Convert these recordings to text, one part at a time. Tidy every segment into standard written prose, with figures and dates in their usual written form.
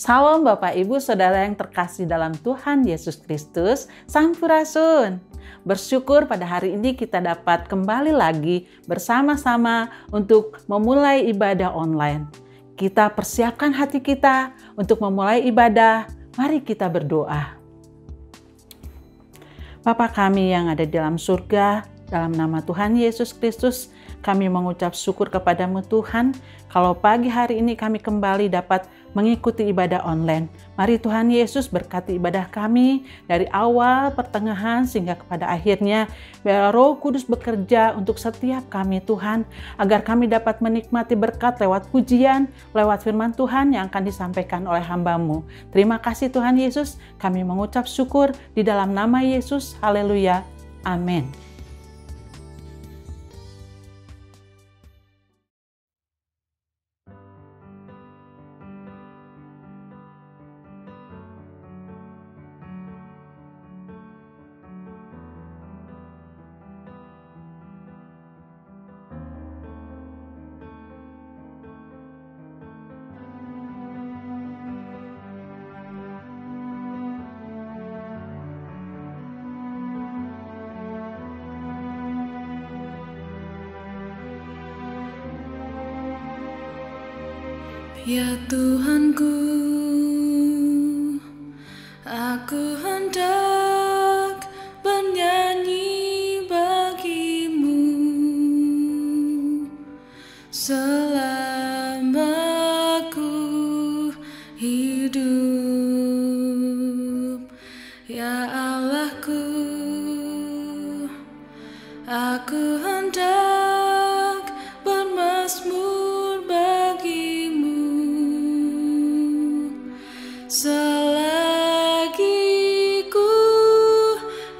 Salam Bapak Ibu Saudara yang terkasih dalam Tuhan Yesus Kristus, Sampurasun. Bersyukur pada hari ini kita dapat kembali lagi bersama-sama untuk memulai ibadah online. Kita persiapkan hati kita untuk memulai ibadah, mari kita berdoa. Bapa kami yang ada di dalam surga, dalam nama Tuhan Yesus Kristus, kami mengucap syukur kepadamu Tuhan, kalau pagi hari ini kami kembali dapat mengikuti ibadah online. Mari Tuhan Yesus berkati ibadah kami dari awal, pertengahan, sehingga kepada akhirnya. Biar Roh Kudus bekerja untuk setiap kami Tuhan, agar kami dapat menikmati berkat lewat pujian, lewat firman Tuhan yang akan disampaikan oleh hamba-Mu. Terima kasih Tuhan Yesus, kami mengucap syukur di dalam nama Yesus. Haleluya. Amin. Ya Tuhanku, aku hendak bernyanyi bagimu selama ku hidup. Ya Allahku, aku hendak bermazmur bagimu selagi ku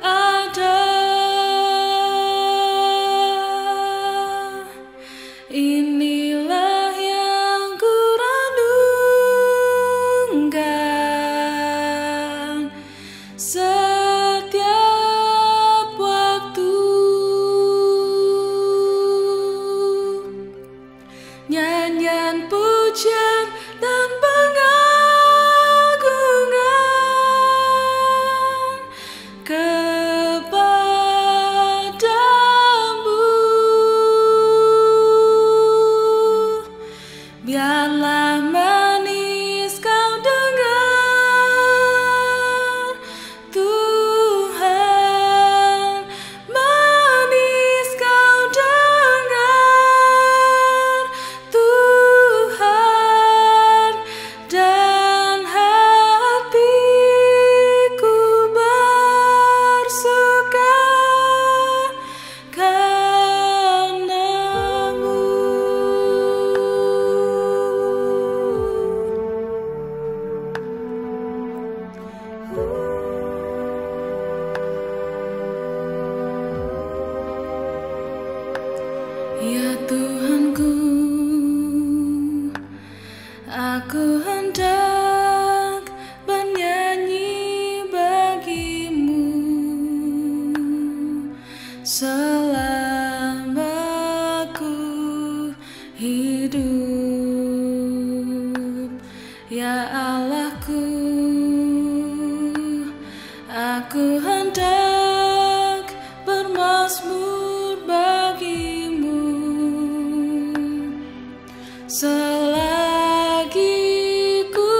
ada. Inilah yang ku renungkan setiap waktu. Nyanyian pujian dan pengagungan kepadamu. Biarlah manis kau dengar, Tuhan, manis kau dengar, Tuhan, dan hatiku bersuka karena-Mu. Ya Tuhanku, aku hendak bernyanyi bagimu selama ku hidup. Ya Allahku, aku hendak bermazmur bagimu selagi ku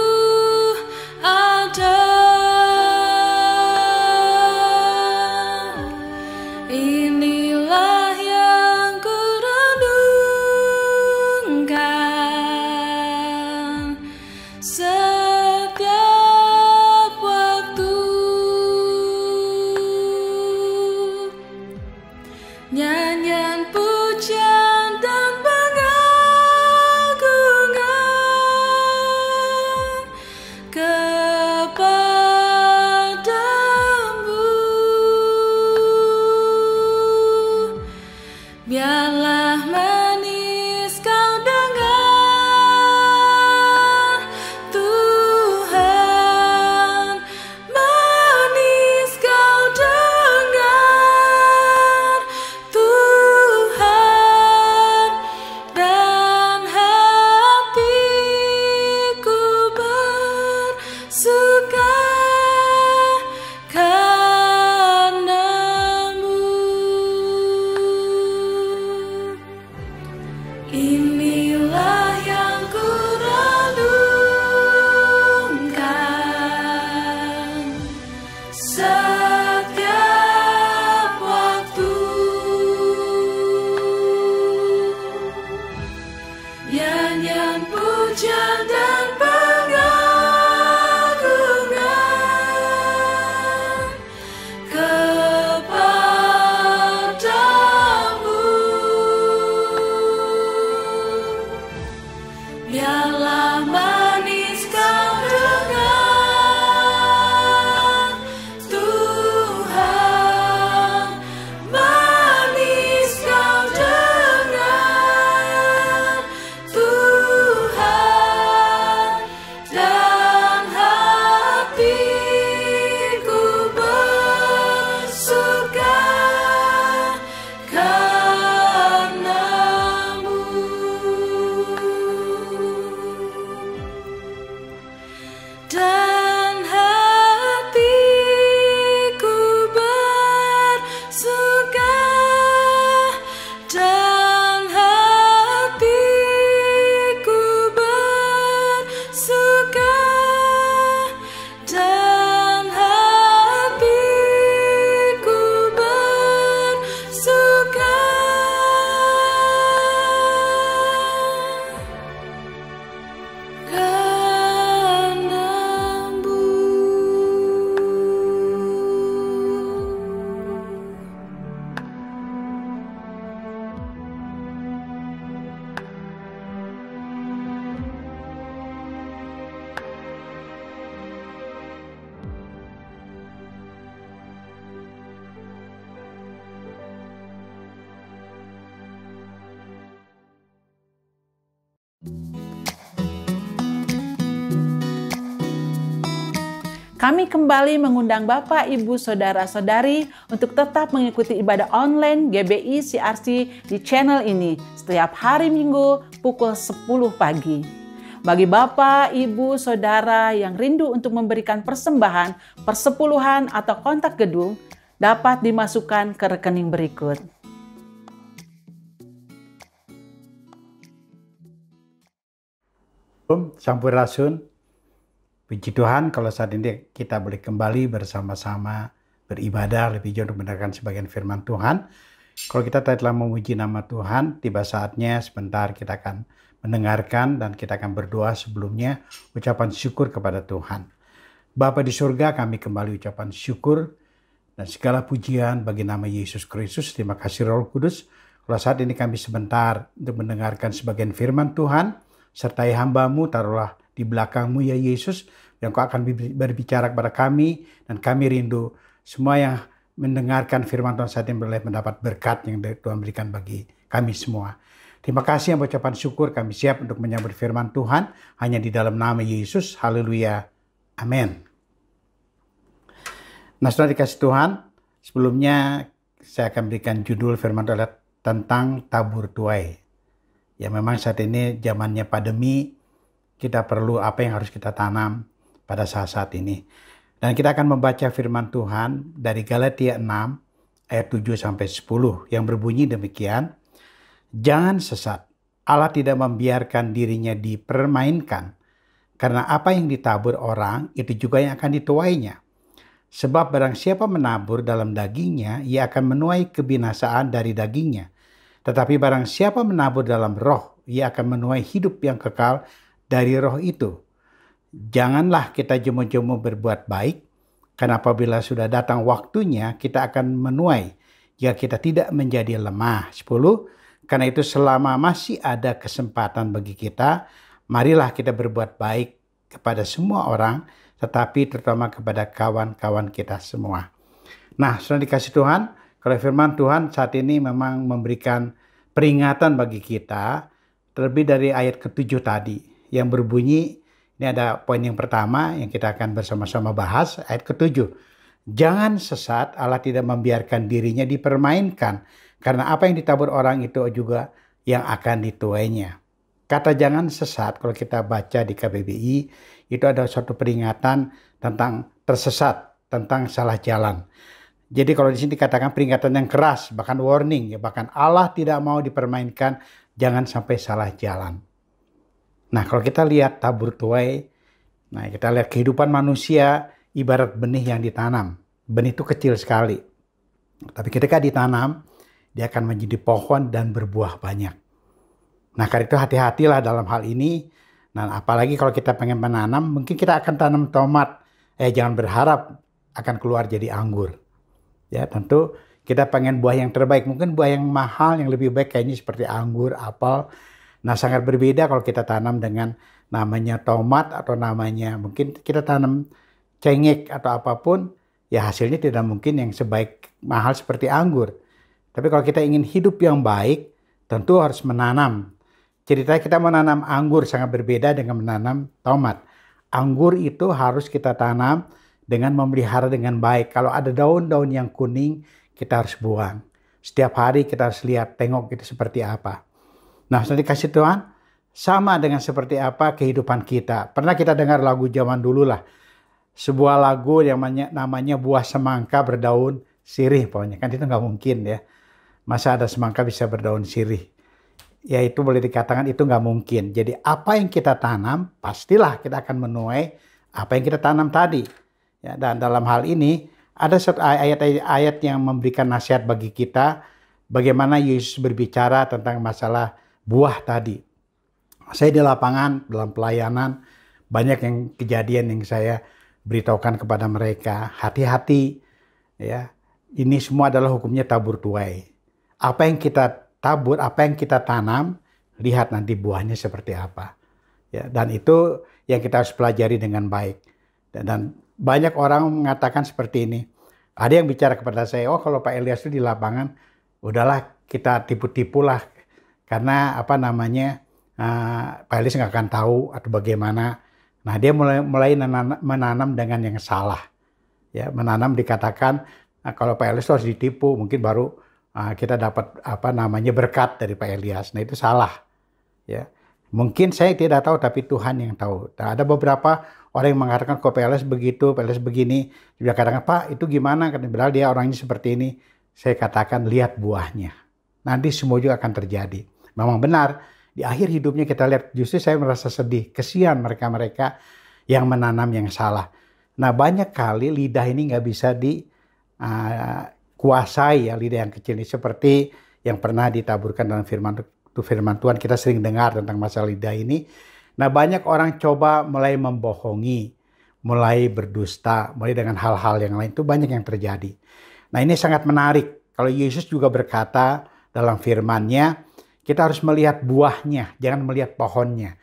ada. Inilah yang ku renungkan setiap waktu. setiap waktu. Nyanyian pujian dan pengagungan kepadamu. Biarlah manis kau dengar, Tuhan, manis kau dengar, Tuhan, dan hatiku bersuka karenamu. Dan hatiku bersuka, dan hatiku bersuka, dan hatiku bersuka. Kami kembali mengundang Bapak, Ibu, Saudara-saudari untuk tetap mengikuti ibadah online GBI CRC di channel ini setiap hari Minggu pukul 10 pagi. Bagi Bapak, Ibu, Saudara yang rindu untuk memberikan persembahan, persepuluhan, atau kontak gedung, dapat dimasukkan ke rekening berikut. Sampurasun. Puji Tuhan kalau saat ini kita boleh kembali bersama-sama beribadah lebih jauh untuk mendengarkan sebagian firman Tuhan. Kalau kita telah memuji nama Tuhan, tiba saatnya sebentar kita akan mendengarkan dan kita akan berdoa sebelumnya ucapan syukur kepada Tuhan. Bapa di surga, kami kembali ucapan syukur dan segala pujian bagi nama Yesus Kristus. Terima kasih Roh Kudus. Kalau saat ini kami sebentar untuk mendengarkan sebagian firman Tuhan, sertai hamba-Mu, taruhlah di belakang-Mu ya Yesus, yang Kau akan berbicara kepada kami, dan kami rindu semua yang mendengarkan firman Tuhan saat ini boleh mendapat berkat yang Tuhan berikan bagi kami semua. Terima kasih yang ucapan syukur, kami siap untuk menyambut firman Tuhan hanya di dalam nama Yesus. Haleluya. Amin. Nah, saudara dikasih Tuhan, sebelumnya saya akan berikan judul firman Tuhan tentang tabur tuai. Ya, memang saat ini zamannya pandemi, kita perlu apa yang harus kita tanam pada saat-saat ini. Dan kita akan membaca firman Tuhan dari Galatia 6 ayat 7-10 yang berbunyi demikian. Jangan sesat, Allah tidak membiarkan dirinya dipermainkan, karena apa yang ditabur orang itu juga yang akan dituainya. Sebab barang siapa menabur dalam dagingnya, ia akan menuai kebinasaan dari dagingnya. Tetapi barang siapa menabur dalam roh, ia akan menuai hidup yang kekal dari roh itu. Janganlah kita jemu-jemu berbuat baik, karena apabila sudah datang waktunya, kita akan menuai, jika kita tidak menjadi lemah. 10. Karena itu selama masih ada kesempatan bagi kita, marilah kita berbuat baik kepada semua orang, tetapi terutama kepada kawan-kawan kita semua. Nah, sudah dikasih Tuhan, kalau firman Tuhan saat ini memang memberikan peringatan bagi kita, terlebih dari ayat ke-7 tadi, yang berbunyi, ini ada poin yang pertama yang kita akan bersama-sama bahas, ayat ke-7. Jangan sesat, Allah tidak membiarkan dirinya dipermainkan, karena apa yang ditabur orang itu juga yang akan dituainya. Kata jangan sesat, kalau kita baca di KBBI, itu ada suatu peringatan tentang tersesat, tentang salah jalan. Jadi kalau di sini dikatakan peringatan yang keras, bahkan warning, ya, bahkan Allah tidak mau dipermainkan, jangan sampai salah jalan. Nah, kalau kita lihat tabur tuai, nah kita lihat kehidupan manusia ibarat benih yang ditanam. benih itu kecil sekali. Tapi ketika ditanam, dia akan menjadi pohon dan berbuah banyak. Nah, karena itu hati-hatilah dalam hal ini. Nah, apalagi kalau kita pengen menanam, mungkin kita akan tanam tomat. Jangan berharap akan keluar jadi anggur. Ya, tentu kita pengen buah yang terbaik. Mungkin buah yang mahal, yang lebih baik kayaknya seperti anggur, apel. Nah, sangat berbeda kalau kita tanam dengan namanya tomat atau namanya mungkin kita tanam cengkeh atau apapun. Ya, hasilnya tidak mungkin yang sebaik mahal seperti anggur. Tapi kalau kita ingin hidup yang baik, tentu harus menanam. Ceritanya kita menanam anggur sangat berbeda dengan menanam tomat. Anggur itu harus kita tanam dengan memelihara dengan baik. Kalau ada daun-daun yang kuning, kita harus buang. Setiap hari kita harus lihat, tengok itu seperti apa. Nah, sudah dikasih Tuhan, sama dengan seperti apa kehidupan kita. Pernah kita dengar lagu zaman dulu lah. Sebuah lagu yang namanya buah semangka berdaun sirih. Pokoknya kan itu nggak mungkin ya. Masa ada semangka bisa berdaun sirih? Ya itu boleh dikatakan itu nggak mungkin. Jadi apa yang kita tanam, pastilah kita akan menuai apa yang kita tanam tadi. Ya, dan dalam hal ini, ada ayat-ayat yang memberikan nasihat bagi kita, bagaimana Yesus berbicara tentang masalah buah tadi. Saya di lapangan, dalam pelayanan, banyak yang kejadian yang saya beritahukan kepada mereka. Hati-hati, ya. Ini semua adalah hukumnya tabur tuai. Apa yang kita tabur, apa yang kita tanam, lihat nanti buahnya seperti apa. Ya, dan itu yang kita harus pelajari dengan baik. Dan banyak orang mengatakan seperti ini. Ada yang bicara kepada saya, oh kalau Pak Elias itu di lapangan, udahlah kita tipu-tipu lah. Karena apa namanya, Pak Elias nggak akan tahu atau bagaimana. Nah dia mulai menanam dengan yang salah. Ya, menanam dikatakan, kalau Pak Elias harus ditipu, mungkin baru kita dapat apa namanya berkat dari Pak Elias. Nah itu salah. Ya, mungkin saya tidak tahu, tapi Tuhan yang tahu. Nah, ada beberapa orang yang mengatakan kok Pak Elias begitu, Pak Elias begini. Dia katakan, Pak itu gimana? Padahal dia orangnya seperti ini. Saya katakan lihat buahnya. Nanti semua juga akan terjadi. Memang benar. Di akhir hidupnya kita lihat, justru saya merasa sedih. Kesian mereka-mereka yang menanam yang salah. Nah banyak kali lidah ini nggak bisa kuasai ya, lidah yang kecil ini, seperti yang pernah ditaburkan dalam firman Tuhan. Kita sering dengar tentang masalah lidah ini. Nah banyak orang coba mulai membohongi, mulai berdusta, mulai dengan hal-hal yang lain, itu banyak yang terjadi. Nah ini sangat menarik. Kalau Yesus juga berkata dalam firman-Nya, kita harus melihat buahnya, jangan melihat pohonnya.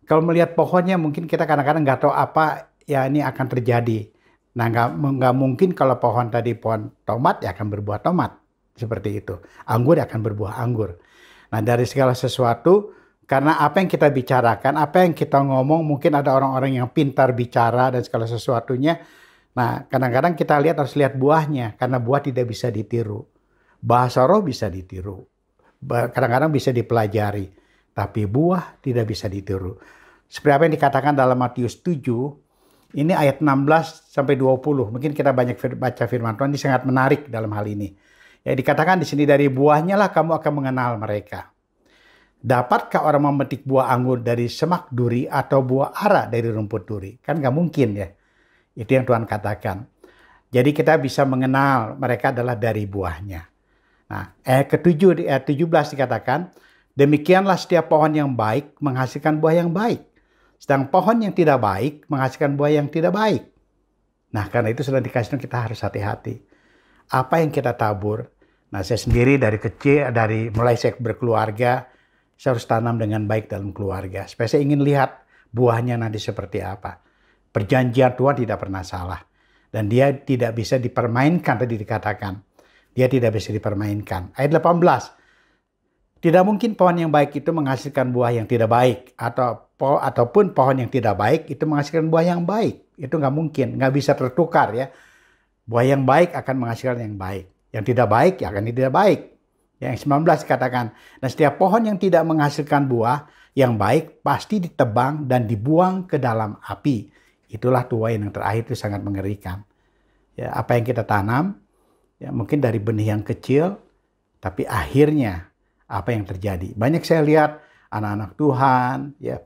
Kalau melihat pohonnya mungkin kita kadang-kadang nggak tahu apa ya ini akan terjadi. Nah, nggak mungkin kalau pohon tadi pohon tomat ya akan berbuah tomat. Seperti itu. Anggur akan berbuah anggur. Nah, dari segala sesuatu, karena apa yang kita bicarakan, apa yang kita ngomong, mungkin ada orang-orang yang pintar bicara dan segala sesuatunya. Nah, kadang-kadang kita harus lihat buahnya, karena buah tidak bisa ditiru. Bahasa roh bisa ditiru. Kadang-kadang bisa dipelajari. Tapi buah tidak bisa ditiru. Seperti apa yang dikatakan dalam Matius 7, ini ayat 16 sampai 20. Mungkin kita banyak baca firman Tuhan, ini sangat menarik dalam hal ini. Ya, dikatakan di sini, dari buahnya lah kamu akan mengenal mereka. Dapatkah orang memetik buah anggur dari semak duri atau buah ara dari rumput duri? Kan nggak mungkin ya. Itu yang Tuhan katakan. Jadi kita bisa mengenal mereka adalah dari buahnya. Nah, ayat ke-7 di ayat 17 dikatakan, demikianlah setiap pohon yang baik menghasilkan buah yang baik. Sedang pohon yang tidak baik menghasilkan buah yang tidak baik. Nah, karena itu sudah dikasih kita harus hati-hati. Apa yang kita tabur? Nah, saya sendiri dari kecil, mulai saya berkeluarga, saya harus tanam dengan baik dalam keluarga. Supaya saya ingin lihat buahnya nanti seperti apa. Perjanjian Tuhan tidak pernah salah. Dan dia tidak bisa dipermainkan, tadi dikatakan. Dia tidak bisa dipermainkan. Ayat 18. Tidak mungkin pohon yang baik itu menghasilkan buah yang tidak baik. Ataupun pohon yang tidak baik itu menghasilkan buah yang baik. Itu nggak mungkin. Nggak bisa tertukar ya. Buah yang baik akan menghasilkan yang baik. Yang tidak baik ya akan tidak baik. Yang 19 katakan. Dan setiap pohon yang tidak menghasilkan buah yang baik pasti ditebang dan dibuang ke dalam api. Itulah tuai yang terakhir, itu sangat mengerikan. Ya, apa yang kita tanam, ya mungkin dari benih yang kecil, tapi akhirnya apa yang terjadi. Banyak saya lihat anak-anak Tuhan, ya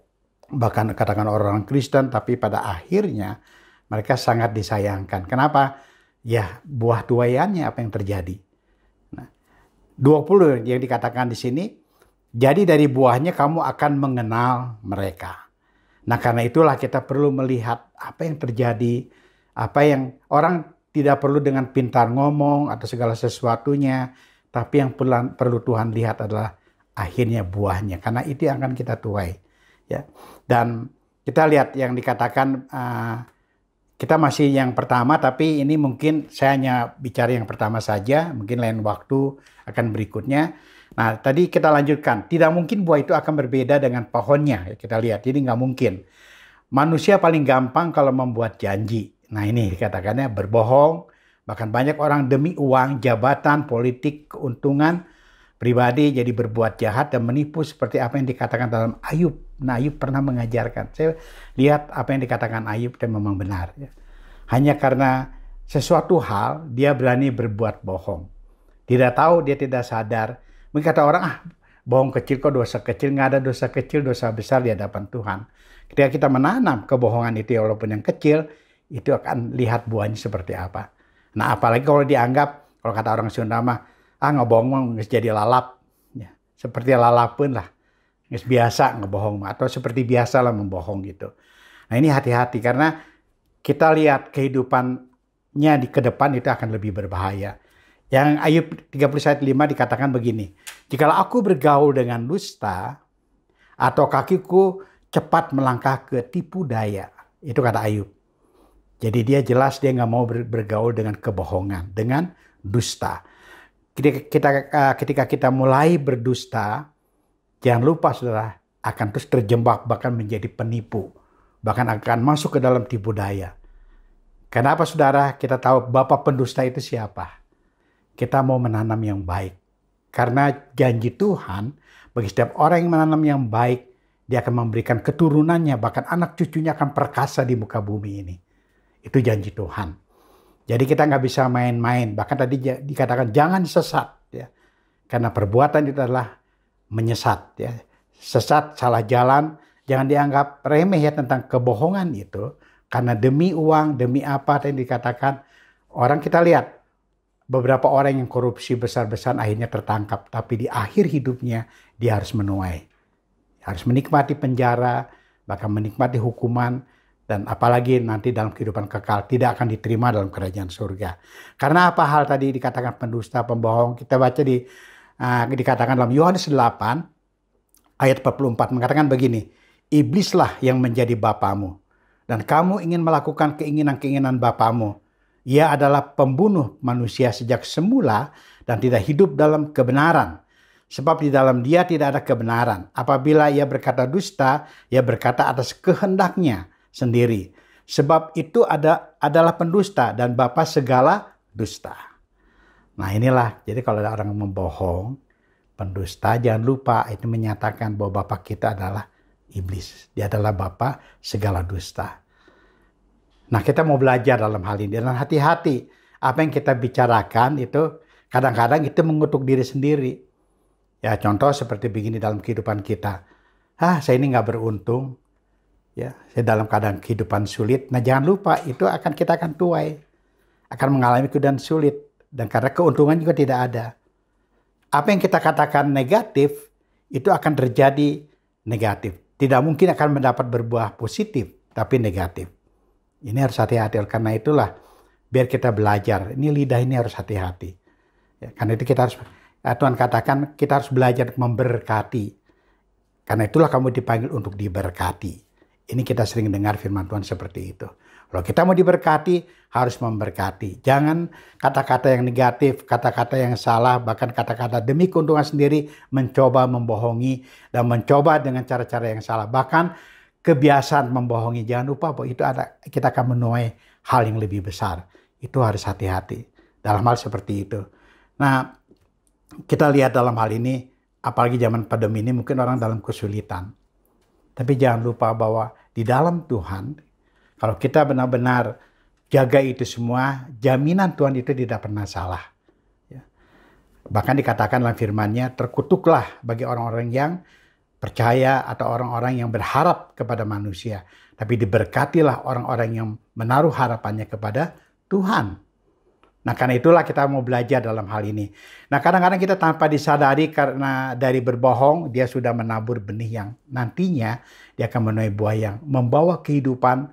bahkan katakan orang Kristen, tapi pada akhirnya mereka sangat disayangkan. Kenapa? ya buah tuaiannya apa yang terjadi. Nah, 20 yang dikatakan di sini, jadi dari buahnya kamu akan mengenal mereka. Nah, karena itulah kita perlu melihat apa yang terjadi, apa yang orang tidak perlu dengan pintar ngomong atau segala sesuatunya, tapi yang perlu Tuhan lihat adalah akhirnya buahnya, karena itu yang akan kita tuai. Ya. Dan kita lihat yang dikatakan, kita masih yang pertama, tapi ini mungkin saya hanya bicara yang pertama saja, mungkin lain waktu akan berikutnya. Nah, tadi kita lanjutkan, tidak mungkin buah itu akan berbeda dengan pohonnya. Kita lihat, ini nggak mungkin. Manusia paling gampang kalau membuat janji. Nah, ini dikatakannya berbohong, bahkan banyak orang demi uang, jabatan, politik, keuntungan pribadi jadi berbuat jahat dan menipu seperti apa yang dikatakan dalam Ayub. Nah, Ayub pernah mengajarkan. Saya lihat apa yang dikatakan Ayub dan memang benar. Ya. Hanya karena sesuatu hal dia berani berbuat bohong. Tidak tahu, dia tidak sadar. Mungkin kata orang, bohong kecil kok dosa kecil. Nggak ada dosa kecil, dosa besar di hadapan Tuhan. Ketika kita menanam kebohongan itu walaupun yang kecil, itu akan lihat buahnya seperti apa. Nah, apalagi kalau dianggap, kalau kata orang Sunda mah, ngebohong nggak jadi lalap. Ya, seperti lalap pun lah. Nggak biasa ngebohong. Atau seperti biasa lah membohong gitu. Nah, ini hati-hati karena kita lihat kehidupannya di ke depan itu akan lebih berbahaya. Yang Ayub 30:5 dikatakan begini. Jikalau aku bergaul dengan dusta atau kakiku cepat melangkah ke tipu daya. Itu kata Ayub. Jadi dia jelas dia nggak mau bergaul dengan kebohongan, dengan dusta. Ketika kita mulai berdusta, jangan lupa saudara akan terus terjebak bahkan menjadi penipu. Bahkan akan masuk ke dalam tipu daya. Kenapa saudara? Kita tahu bapak pendusta itu siapa? Kita mau menanam yang baik. Karena janji Tuhan bagi setiap orang yang menanam yang baik, dia akan memberikan keturunannya, bahkan anak cucunya akan perkasa di muka bumi ini. Itu janji Tuhan. Jadi kita nggak bisa main-main. Bahkan tadi dikatakan jangan sesat. Ya. Karena perbuatan itu adalah menyesat. Ya. Sesat, salah jalan. Jangan dianggap remeh ya tentang kebohongan itu. Karena demi uang, demi apa yang dikatakan. Orang kita lihat. Beberapa orang yang korupsi besar-besaran akhirnya tertangkap. Tapi di akhir hidupnya dia harus menuai. Harus menikmati penjara. Bahkan menikmati hukuman. Dan apalagi nanti dalam kehidupan kekal tidak akan diterima dalam kerajaan surga. Karena apa hal tadi dikatakan pendusta, pembohong. Kita baca dikatakan dalam Yohanes 8 ayat 44 mengatakan begini. Iblislah yang menjadi bapamu. Dan kamu ingin melakukan keinginan-keinginan bapamu. Ia adalah pembunuh manusia sejak semula dan tidak hidup dalam kebenaran. Sebab di dalam dia tidak ada kebenaran. Apabila ia berkata dusta, ia berkata atas kehendaknya sendiri. Sebab itu adalah pendusta dan bapa segala dusta. Nah inilah, jadi kalau ada orang membohong, pendusta, jangan lupa itu menyatakan bahwa bapa kita adalah iblis. Dia adalah bapa segala dusta. Nah kita mau belajar dalam hal ini. Dan hati-hati, apa yang kita bicarakan itu kadang-kadang itu mengutuk diri sendiri. Ya contoh seperti begini dalam kehidupan kita. Saya ini nggak beruntung. Ya, saya dalam keadaan kehidupan sulit. Nah, jangan lupa itu kita akan tuai. Akan mengalami keadaan sulit. Dan karena keuntungan juga tidak ada. Apa yang kita katakan negatif, itu akan terjadi negatif. Tidak mungkin akan mendapat berbuah positif, tapi negatif. Ini harus hati-hati. Karena itulah, biar kita belajar. Ini lidah ini harus hati-hati. Ya, karena itu Tuhan katakan, kita harus belajar memberkati. Karena itulah kamu dipanggil untuk diberkati. Ini kita sering dengar firman Tuhan seperti itu. Kalau kita mau diberkati, harus memberkati. Jangan kata-kata yang negatif, kata-kata yang salah, bahkan kata-kata demi keuntungan sendiri, mencoba membohongi, dan mencoba dengan cara-cara yang salah. Bahkan kebiasaan membohongi, jangan lupa bahwa kita akan menuai hal yang lebih besar. Itu harus hati-hati dalam hal seperti itu. Nah, kita lihat dalam hal ini, apalagi zaman pandemi ini, mungkin orang dalam kesulitan. Tapi jangan lupa bahwa di dalam Tuhan, kalau kita benar-benar jaga itu semua, jaminan Tuhan itu tidak pernah salah. Ya. Bahkan dikatakan dalam firman-Nya, terkutuklah bagi orang-orang yang percaya atau orang-orang yang berharap kepada manusia. Tapi diberkatilah orang-orang yang menaruh harapannya kepada Tuhan. Nah, karena itulah kita mau belajar dalam hal ini. Nah, kadang-kadang kita tanpa disadari karena dari berbohong, dia sudah menabur benih yang nantinya dia akan menuai buah yang membawa kehidupan,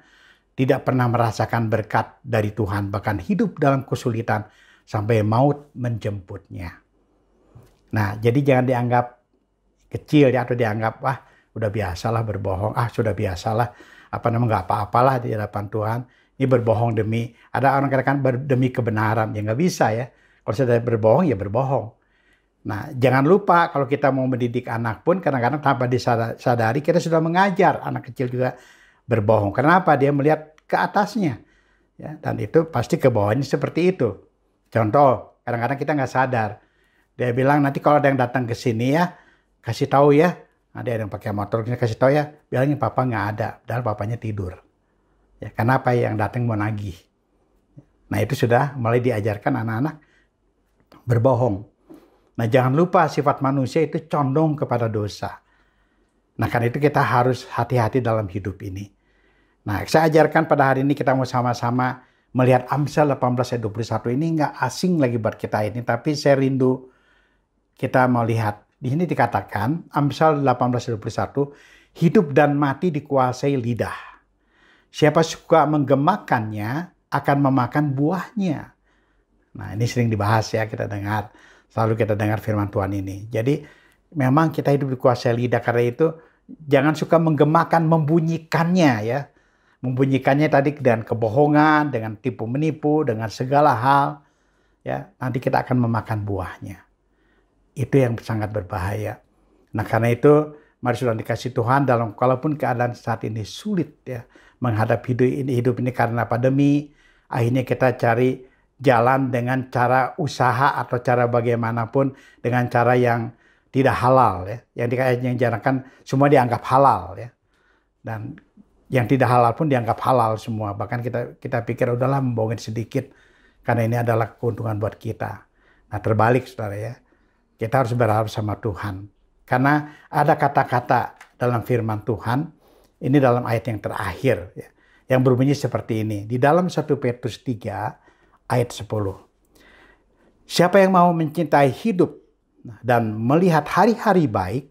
tidak pernah merasakan berkat dari Tuhan, bahkan hidup dalam kesulitan sampai maut menjemputnya. Nah, jadi jangan dianggap kecil ya, atau dianggap, wah udah biasalah berbohong, sudah biasalah, nggak apa-apalah di hadapan Tuhan. Ini berbohong ada orang katakan demi kebenaran, ya nggak bisa ya. Kalau sudah berbohong ya berbohong. Nah, jangan lupa kalau kita mau mendidik anak pun kadang-kadang tanpa disadari kita sudah mengajar anak kecil juga berbohong. Kenapa? Dia melihat ke atasnya. Ya, dan itu pasti kebawahnya seperti itu. Contoh, kadang-kadang kita nggak sadar. Dia bilang nanti kalau ada yang datang ke sini ya, kasih tahu ya. Ada yang pakai motor, kasih tahu ya. Bilangin papa nggak ada, padahal papanya tidur. Ya, kenapa yang datang mau nagih? Nah, itu sudah mulai diajarkan anak-anak berbohong. Nah, jangan lupa sifat manusia itu condong kepada dosa. Nah, karena itu kita harus hati-hati dalam hidup ini. Nah, saya ajarkan pada hari ini kita mau sama-sama melihat Amsal 18 ayat 21 ini nggak asing lagi buat kita ini, tapi saya rindu kita mau lihat. Di sini dikatakan Amsal 18 ayat 21, hidup dan mati dikuasai lidah. Siapa suka menggemakannya akan memakan buahnya. Nah, ini sering dibahas ya, kita dengar. Selalu kita dengar firman Tuhan ini. Jadi memang kita hidup dikuasai lidah, karena itu jangan suka menggemakan, membunyikannya ya. Membunyikannya tadi dengan kebohongan, dengan tipu menipu, dengan segala hal. Ya, nanti kita akan memakan buahnya. Itu yang sangat berbahaya. Nah, karena itu mari sudah dikasih Tuhan dalam kalaupun keadaan saat ini sulit ya menghadapi hidup ini karena pandemi, akhirnya kita cari jalan dengan cara usaha atau cara bagaimanapun, dengan cara yang tidak halal ya, yang dijarahkan semua dianggap halal ya, dan yang tidak halal pun dianggap halal semua. Bahkan kita pikir udahlah membohongin sedikit karena ini adalah keuntungan buat kita. Nah, terbalik saudara ya, kita harus berharap sama Tuhan karena ada kata-kata dalam firman Tuhan. Ini dalam ayat yang terakhir ya, yang berbunyi seperti ini. Di dalam 1 Petrus 3 ayat 10. Siapa yang mau mencintai hidup dan melihat hari-hari baik,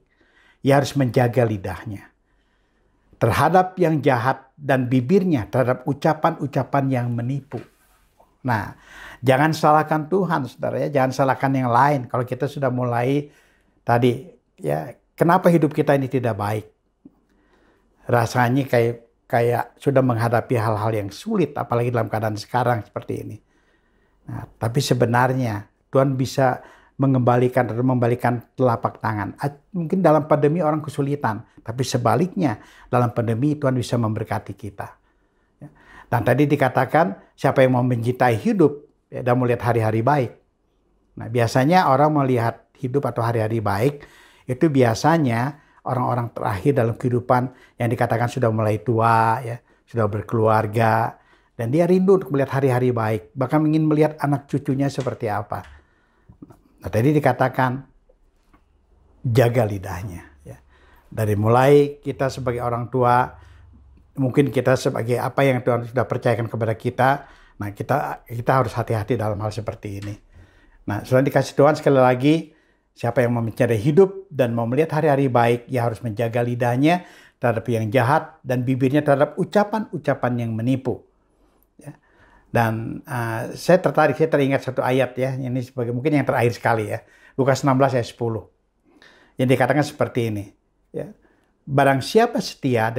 ia harus menjaga lidahnya terhadap yang jahat dan bibirnya terhadap ucapan-ucapan yang menipu. Nah, jangan salahkan Tuhan saudara ya, jangan salahkan yang lain. Kalau kita sudah mulai tadi ya, kenapa hidup kita ini tidak baik? Rasanya kayak sudah menghadapi hal-hal yang sulit, apalagi dalam keadaan sekarang seperti ini. Nah, tapi sebenarnya Tuhan bisa mengembalikan atau membalikan telapak tangan. Mungkin dalam pandemi orang kesulitan, tapi sebaliknya dalam pandemi Tuhan bisa memberkati kita. Dan tadi dikatakan siapa yang mau mencintai hidup ya, dan melihat hari-hari baik. Nah, biasanya orang melihat hidup atau hari-hari baik itu biasanya orang-orang terakhir dalam kehidupan yang dikatakan sudah mulai tua, ya, sudah berkeluarga, dan dia rindu untuk melihat hari-hari baik, bahkan ingin melihat anak cucunya seperti apa. Nah, tadi dikatakan jaga lidahnya. Ya. Dari mulai kita sebagai orang tua, mungkin kita sebagai apa yang Tuhan sudah percayakan kepada kita, nah kita harus hati-hati dalam hal seperti ini. Nah, sudah dikasih Tuhan sekali lagi. Siapa yang mau mencari hidup dan mau melihat hari-hari baik, ia harus menjaga lidahnya terhadap yang jahat dan bibirnya terhadap ucapan-ucapan yang menipu. Ya. Dan saya teringat satu ayat ya, ini sebagai mungkin yang terakhir sekali ya, Lukas 16 ayat 10, yang dikatakan seperti ini. Ya. Barang siapa setia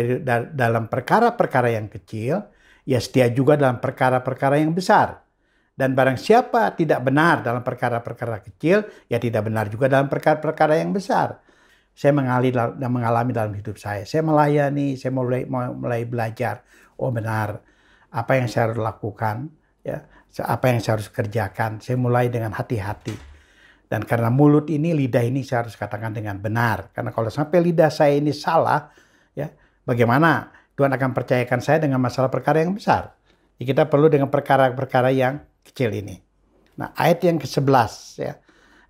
dalam perkara-perkara yang kecil, ia setia juga dalam perkara-perkara yang besar. Dan barang siapa tidak benar dalam perkara-perkara kecil, ya tidak benar juga dalam perkara-perkara yang besar. Saya mengalami dalam hidup saya. Saya melayani, saya mulai belajar. Oh benar, apa yang saya harus lakukan, ya, apa yang saya harus kerjakan. Saya mulai dengan hati-hati. Dan karena mulut ini, lidah ini saya harus katakan dengan benar. Karena kalau sampai lidah saya ini salah, ya, bagaimana Tuhan akan percayakan saya dengan masalah perkara yang besar. Jadi kita perlu dengan perkara-perkara yang kecil ini. Nah, ayat yang ke-11 ya.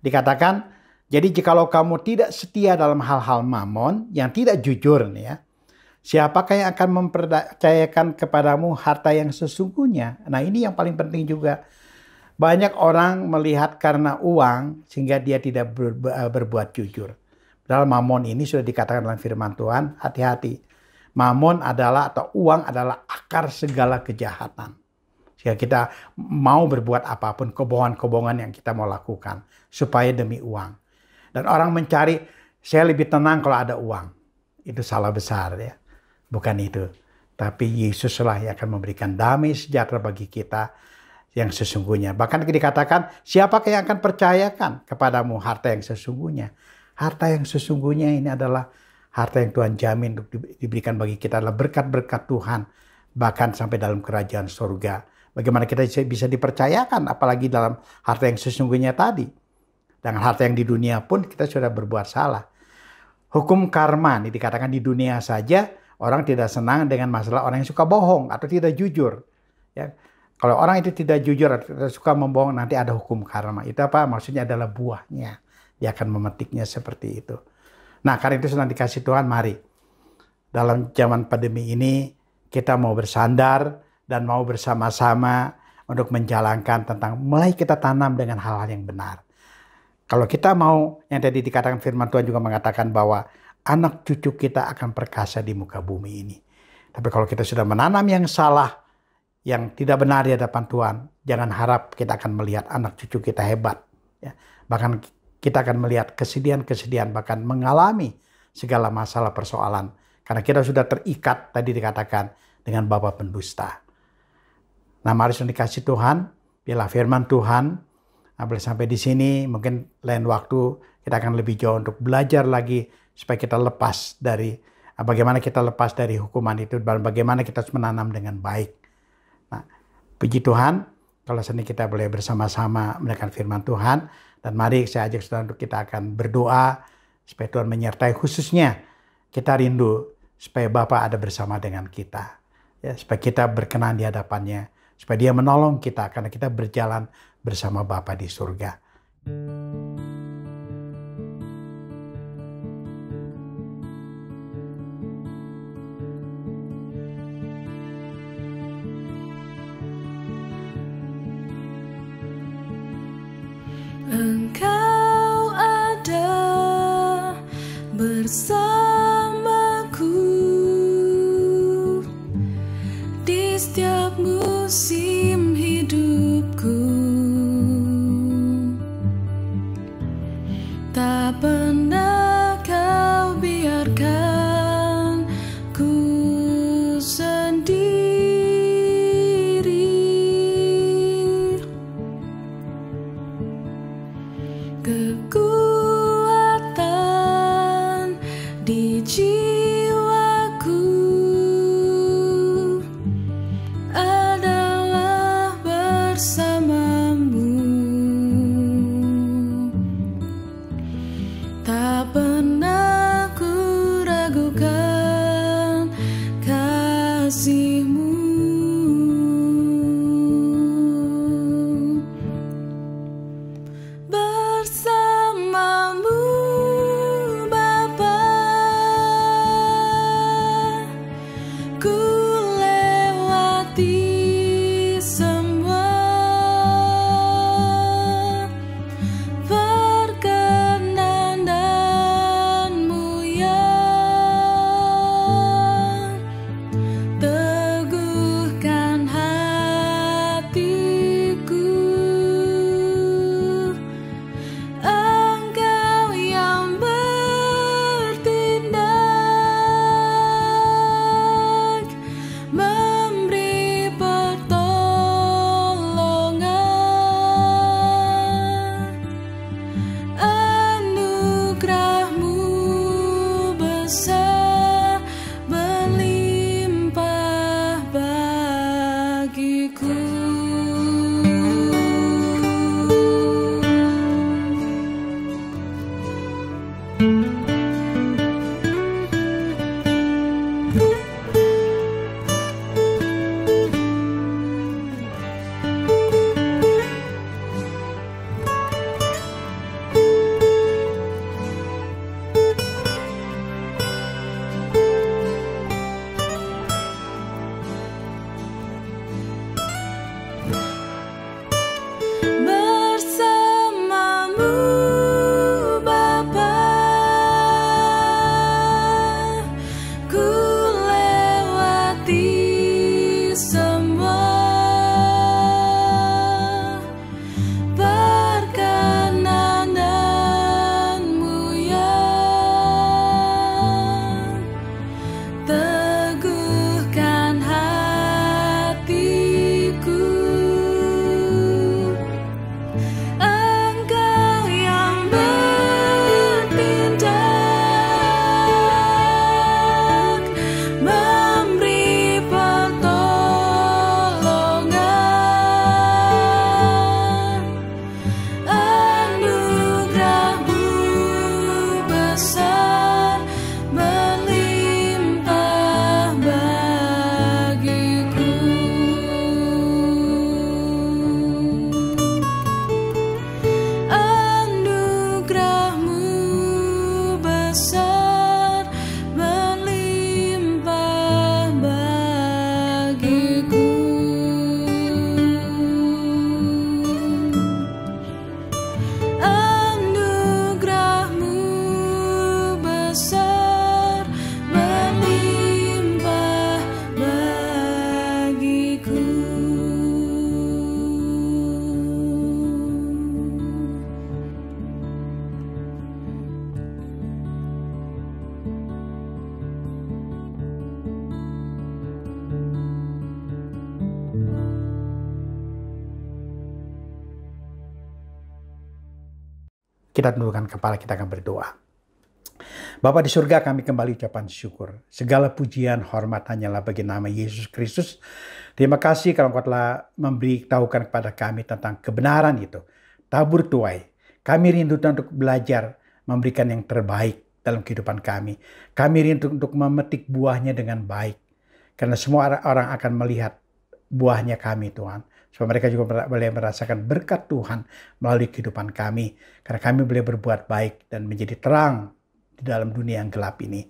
Dikatakan, jadi jikalau kamu tidak setia dalam hal-hal mamon yang tidak jujur nih ya, siapakah yang akan mempercayakan kepadamu harta yang sesungguhnya? Nah, ini yang paling penting juga. Banyak orang melihat karena uang sehingga dia tidak berbuat jujur. Padahal mamon ini sudah dikatakan dalam firman Tuhan, hati-hati. Mamon adalah atau uang adalah akar segala kejahatan. Sehingga kita mau berbuat apapun, kebohongan-kebohongan yang kita mau lakukan supaya demi uang. Dan orang mencari, saya lebih tenang kalau ada uang. Itu salah besar ya. Bukan itu. Tapi Yesuslah yang akan memberikan damai sejahtera bagi kita yang sesungguhnya. Bahkan dikatakan, siapakah yang akan percayakan kepadamu harta yang sesungguhnya? Harta yang sesungguhnya ini adalah harta yang Tuhan jamin untuk diberikan bagi kita, adalah berkat-berkat Tuhan. Bahkan sampai dalam kerajaan surga. Bagaimana kita bisa dipercayakan, apalagi dalam harta yang sesungguhnya tadi. Dengan harta yang di dunia pun kita sudah berbuat salah. Hukum karma ini dikatakan di dunia saja, orang tidak senang dengan masalah orang yang suka bohong atau tidak jujur. Ya. Kalau orang itu tidak jujur atau tidak suka membohong, nanti ada hukum karma. Itu apa? Maksudnya adalah buahnya. Dia akan memetiknya seperti itu. Nah, karena itu sedang dikasih Tuhan, mari. Dalam zaman pandemi ini, kita mau bersandar dan mau bersama-sama untuk menjalankan tentang mulai kita tanam dengan hal-hal yang benar. Kalau kita mau, yang tadi dikatakan firman Tuhan juga mengatakan bahwa anak cucu kita akan perkasa di muka bumi ini. Tapi kalau kita sudah menanam yang salah, yang tidak benar di hadapan Tuhan, jangan harap kita akan melihat anak cucu kita hebat. Ya. Bahkan kita akan melihat kesedihan-kesedihan, bahkan mengalami segala masalah persoalan. Karena kita sudah terikat, tadi dikatakan, dengan bapa pendusta. Nah, mari dikasih Tuhan, biarlah firman Tuhan. Nah, boleh sampai di sini, mungkin lain waktu kita akan lebih jauh untuk belajar lagi supaya kita lepas dari, bagaimana kita lepas dari hukuman itu, dan bagaimana kita harus menanam dengan baik. Nah, puji Tuhan, kalau sini kita boleh bersama-sama mendengarkan firman Tuhan. Dan mari saya ajak saudara untuk kita akan berdoa supaya Tuhan menyertai, khususnya kita rindu supaya Bapa ada bersama dengan kita. Ya, supaya kita berkenan di hadapannya. Supaya dia menolong kita karena kita berjalan bersama Bapa di surga. Engkau ada bersamaku di setiap musim hidupku. Tak pernah kau biarkan ku sendiri. Kekuatan di jiwaku adalah bersamamu. Tak pernah ku ragukan kasih-Mu. Bersama Kita tundukkan kepala, kita akan berdoa. Bapa di surga, kami kembali ucapan syukur. Segala pujian, hormat hanyalah bagi nama Yesus Kristus. Terima kasih kalau Engkau telah memberitahukan kepada kami tentang kebenaran itu. Tabur tuai. Kami rindu untuk belajar memberikan yang terbaik dalam kehidupan kami. Kami rindu untuk memetik buahnya dengan baik. Karena semua orang akan melihat buahnya kami, Tuhan. Supaya mereka juga boleh merasakan berkat Tuhan melalui kehidupan kami. Karena kami boleh berbuat baik dan menjadi terang di dalam dunia yang gelap ini.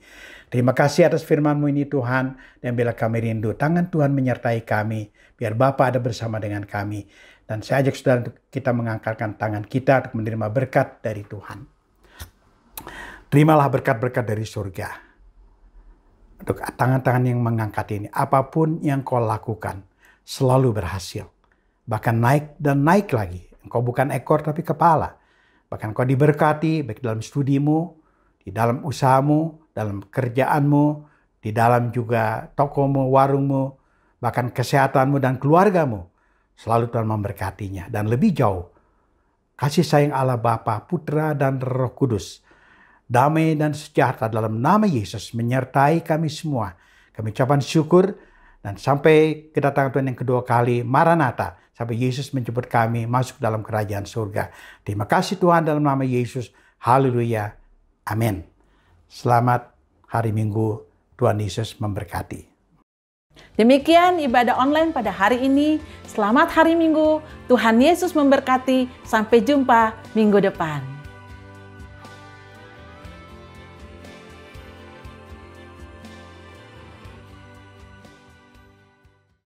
Terima kasih atas firman-Mu ini, Tuhan. Dan bila kami rindu, tangan Tuhan menyertai kami. Biar Bapa ada bersama dengan kami. Dan saya ajak saudara untuk kita mengangkatkan tangan kita untuk menerima berkat dari Tuhan. Terimalah berkat-berkat dari surga. Untuk tangan-tangan yang mengangkat ini, apapun yang kau lakukan, selalu berhasil. Bahkan naik dan naik lagi. Engkau bukan ekor tapi kepala. Bahkan kau diberkati baik dalam studimu, di dalam usahamu, dalam kerjaanmu, di dalam juga tokomu, warungmu, bahkan kesehatanmu dan keluargamu. Selalu Tuhan memberkatinya. Dan lebih jauh, kasih sayang Allah Bapa, Putra dan Roh Kudus, damai dan sejahtera dalam nama Yesus menyertai kami semua. Kami ucapkan syukur dan sampai kedatangan Tuhan yang kedua kali, Maranatha, sampai Yesus menjemput kami masuk dalam kerajaan surga. Terima kasih Tuhan dalam nama Yesus. Haleluya. Amin. Selamat hari Minggu. Tuhan Yesus memberkati. Demikian ibadah online pada hari ini. Selamat hari Minggu. Tuhan Yesus memberkati. Sampai jumpa minggu depan.